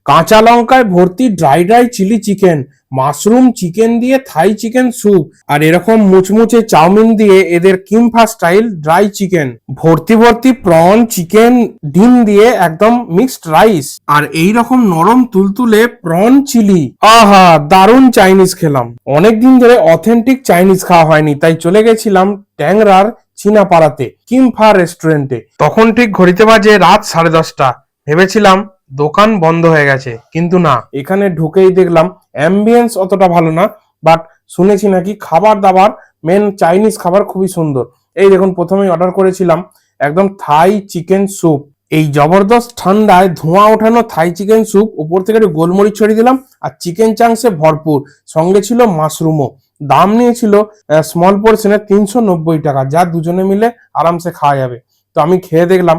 কাঁচা লঙ্কায় ভর্তি dry dry chilli chicken, mushroom chicken দিয়ে থাই চিকেন স্যুপ, আর এরকম মুচমুচে চাউমিন দিয়ে এদের কিমফা স্টাইল ড্রাই চিকেন, ভর্তি ভর্তি প্রন চিকেন ডিম দিয়ে একদম মিক্সড রাইস, আর এই রকম নরম তুলতুলে প্রন চিলি। আহা, দারুণ চাইনিজ খেলাম। অনেকদিন ধরে অথেন্টিক চাইনিজ খাওয়া হয়নি, তাই চলে গেছিলাম ট্যাংরার চীনাপাড়াতে কিমফা রেস্টুরেন্টে। তখন ঠিক ঘড়িতে বাজে রাত 10:30। ভেবেছিলাম দোকান বন্ধ হয়ে গেছে, কিন্তু না, এখানে ঢুকেই দেখলাম অ্যাম্বিয়েন্স অতটা ভালো না, বাট শুনেছি নাকি খাবার দাবার, মেন চাইনিজ খাবার খুবই সুন্দর। এই দেখুন, প্রথমেই অর্ডার করেছিলাম একদম থাই চিকেন স্যুপ। এই জবরদস্ত ঠান্ডায় ধোঁয়া ওঠানো থাই চিকেন স্যুপ, উপর থেকে একটু গোলমরিচ ছড়িয়ে দিলাম, আর চিকেন চাংসে ভরপুর, সঙ্গে ছিল মাশরুমও। দাম নিয়েছিল স্মল পোর্শনে 390 টাকা, যা দুজনে মিলে আরামসে খাওয়া যাবে। তো আমি খেয়ে দেখলাম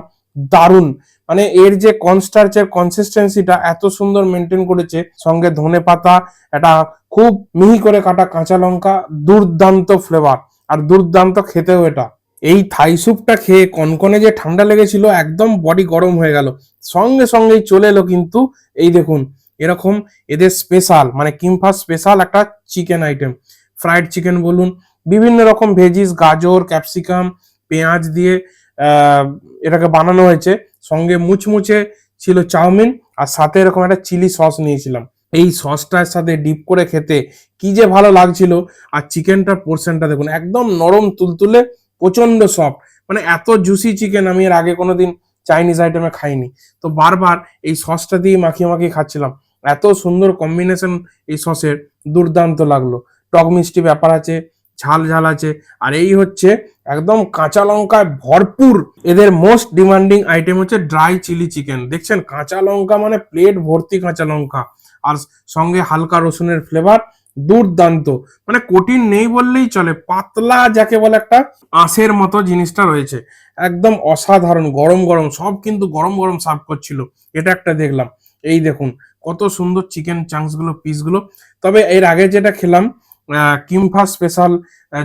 দারুণ, মানে এর যে কনস্টার্চের কনসিস্টেন্সিটা এত সুন্দর মেনটেন করেছে, সঙ্গে ধনে পাতা, একটা খুব মিহি করে কাটা কাঁচা লঙ্কা, দুর্দান্ত ফ্লেভার আর দুর্দান্ত খেতেও এটা। এই থাই স্যুপটা খেয়ে কনকনে যে ঠান্ডা লেগেছিল, একদম বডি গরম হয়ে গেল। সঙ্গে সঙ্গেই চলে এলো কিন্তু এই দেখুন এরকম এদের স্পেশাল, মানে কিমফা স্পেশাল একটা চিকেন আইটেম, ফ্রাইড চিকেন বলুন, বিভিন্ন রকম ভেজিস, গাজর, ক্যাপসিকাম, পেঁয়াজ দিয়ে এটাকে বানানো হয়েছে। সঙ্গে মুচমুচে ছিল চাউমিন, আর সাথে এরকম একটা চিলি সস নিয়েছিলাম। এই সসটার সাথে ডিপ করে খেতে কি যে ভালো লাগছিল। আর চিকেনটার পোর্শনটা দেখুন, একদম নরম তুলতুলে, প্রচন্ড সফট, মানে এত জুসি চিকেন আমি এর আগে কোনোদিন চাইনিজ আইটেমে খাইনি। তো বারবার এই সসটা দিয়ে মাখিয়ে মাখিয়ে খাচ্ছিলাম, এত সুন্দর কম্বিনেশন এই সসের, দুর্দান্ত লাগলো। টক মিষ্টি ব্যাপার আছে, ঝাল ঝাল আছে, আর এই হচ্ছে একদম কাঁচা লঙ্কায় ভরপুর। এদের মোস্ট ডিমান্ডিং আইটেম হচ্ছে ড্রাই চিলি চিকেন। দেখছেন কাঁচা লঙ্কা, মানে প্লেট ভর্তি কাঁচা লঙ্কা, আর সঙ্গে হালকা রসুনের ফ্লেভার, দুর্দান্ত, মানে কঠিন নেই বললেই চলে, পাতলা যাকে বলে একটা আঁশের মতো জিনিসটা রয়েছে, একদম অসাধারণ। গরম গরম সব কিন্তু গরম গরম সার্ভ করছিল। এটা একটা দেখলাম, এই দেখুন কত সুন্দর চিকেন চাংস গুলো, পিস গুলো। তবে এর আগে যেটা খেলাম কিমফা স্পেশাল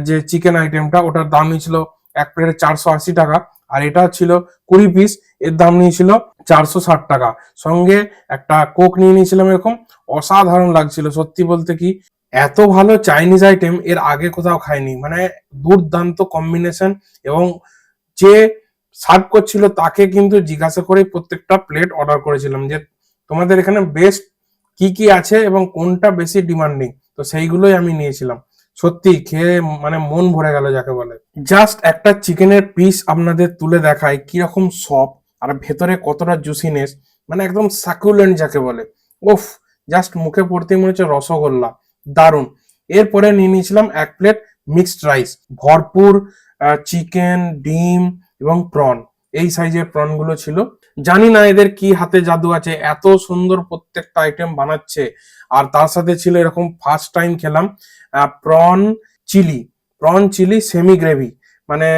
যে চিকেন আইটেমটা, ওটার দাম নিয়েছিল এক প্লেটে 480 টাকা, আর এটা ছিল 20 পিস, এর দাম নিয়েছিল 460 টাকা। সঙ্গে একটা কোক নিয়ে নিয়েছিলাম এরকম। অসাধারণ লাগছিল সত্যি বলতে, কি এত ভালো চাইনিজ আইটেম এর আগে কোথাও খাইনি, মানে দুর্দান্ত কম্বিনেশন। এবং যে সার্ভ করছিল তাকে কিন্তু জিজ্ঞাসা করে প্রত্যেকটা প্লেট অর্ডার করেছিলাম যে তোমাদের এখানে বেস্ট কি কি আছে এবং কোনটা বেশি ডিমান্ডিং, তো সেইগুলোই আমি নিয়েছিলাম। সত্যি খেয়ে মানে মন ভরে গেল যাকে বলে। জাস্ট একটা চিকেনের পিস আপনাদের তুলে দেখায় কিরকম সফট, আর ভেতরে কতটা জুসিনেস, মানে একদম সাকুলেন্ট যাকে বলে। উফ, জাস্ট মুখে পড়তেই মনে হচ্ছে রসগোল্লা, দারুণ। এরপরে নিয়ে নিয়েছিলাম এক প্লেট মিক্সড রাইস, ভরপুর চিকেন, ডিম এবং প্রন, এই সাইজের প্রন গুলো ছিল। জানি না এদের কি হাতে জাদু আছে, এত সুন্দর প্রত্যেকটা আইটেম বানাচ্ছে। আর তার সাথে ছিল এরকম, ফার্স্ট টাইম খেলাম prawn chilli, prawn chilli semi gravy, মানে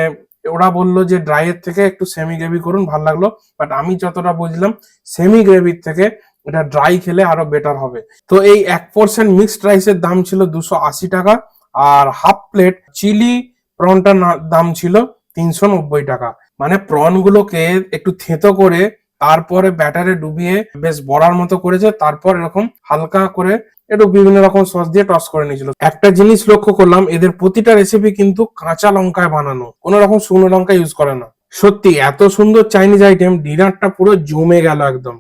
ওরা বললো যে ড্রাইয়ের থেকে একটু সেমি গ্রেভি করুন, ভালো লাগলো। বাট আমি যতটা বুঝলাম সেমি গ্রেভির থেকে এটা ড্রাই খেলে আরো বেটার হবে। তো এই 1% মিক্সড রাইসের দাম ছিল 280 টাকা, আর হাফ প্লেট চিলি প্রনটার দাম ছিল 390 টাকা। মানে প্রন গুলোকে একটু থেতো করে তারপরে ব্যাটারে ডুবিয়ে বেশ বড়ার মতো করেছে, তারপর এরকম হালকা করে একটু বিভিন্ন রকম সস দিয়ে টস করে নিয়েছিল। একটা জিনিস লক্ষ্য করলাম, এদের প্রতিটা রেসিপি কিন্তু কাঁচা লঙ্কায় বানানো, কোনো রকম শুকনো লঙ্কা ইউজ করে না। সত্যি এত সুন্দর চাইনিজ আইটেম, ডিনারটা পুরো জমে গেল একদম।